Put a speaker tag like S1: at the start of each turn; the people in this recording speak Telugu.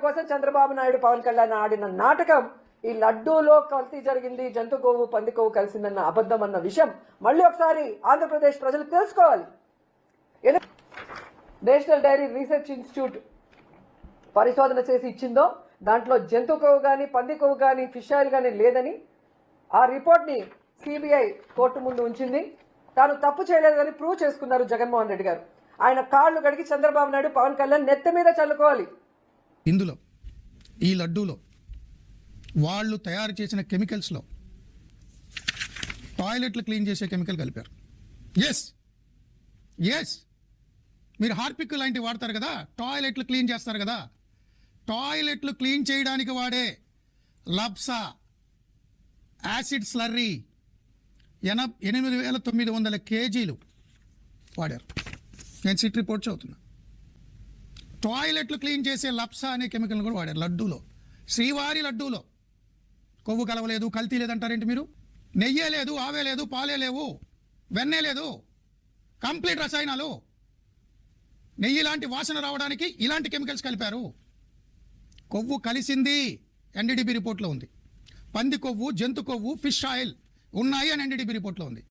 S1: కోసం చంద్రబాబు నాయుడు పవన్ కళ్యాణ్ ఆడిన నాటకం ఈ లడ్డూలో కల్తీ జరిగింది, జంతు కొవ్వు పంది కొవ్వు కలిసిందన్న అబద్ధం అన్న విషయం మళ్ళీ ఒకసారి ఆంధ్రప్రదేశ్ ప్రజలు తెలుసుకోవాలి. నేషనల్ డైరీ రీసెర్చ్ ఇన్స్టిట్యూట్ పరిశోధన చేసి ఇచ్చిందో దాంట్లో జంతు కొవ్వు కానీ పంది కొవ్వు కానీ ఫిష్ ఆయిల్ కానీ లేదని ఆ రిపోర్ట్ని సిబిఐ కోర్టు ముందు ఉంచింది. తాను తప్పు చేయలేదు కానీ ప్రూవ్ చేసుకున్నారు జగన్మోహన్ రెడ్డి గారు. ఆయన కాళ్ళు గడిగి చంద్రబాబు నాయుడు పవన్ కళ్యాణ్ నెత్తి మీద చల్లుకోవాలి.
S2: ఇందులో ఈ లడ్డూలో వాళ్ళు తయారు చేసిన కెమికల్స్లో టాయిలెట్లు క్లీన్ చేసే కెమికల్ కలిపారు. ఎస్ మీరు హార్పిక్ లాంటివి వాడతారు కదా, టాయిలెట్లు క్లీన్ చేస్తారు కదా, టాయిలెట్లు క్లీన్ చేయడానికి వాడే లబ్సా యాసిడ్ స్లర్రీ 8,900 కేజీలు వాడారు. నేను సిట్ రిపోర్ట్ చదువుతున్నా. టాయిలెట్లు క్లీన్ చేసే లప్సా అనే కెమికల్ కూడా వాడారు లడ్డూలో. శ్రీవారి లడ్డూలో కొవ్వు కలవలేదు, కల్తీ లేదంటారేంటి మీరు? నెయ్యే లేదు, ఆవే లేదు, పాలే లేవు, వెన్నే లేదు, కంప్లీట్ రసాయనాలు. నెయ్యి లాంటి వాసన రావడానికి ఇలాంటి కెమికల్స్ కలిపారు. కొవ్వు కలిసింది ఎన్డీడీబీ రిపోర్ట్లో ఉంది. పంది కొవ్వు, జంతు కొవ్వు, ఫిష్ ఆయిల్ ఉన్నాయి అని ఎన్డీడీబీ రిపోర్ట్లో ఉంది.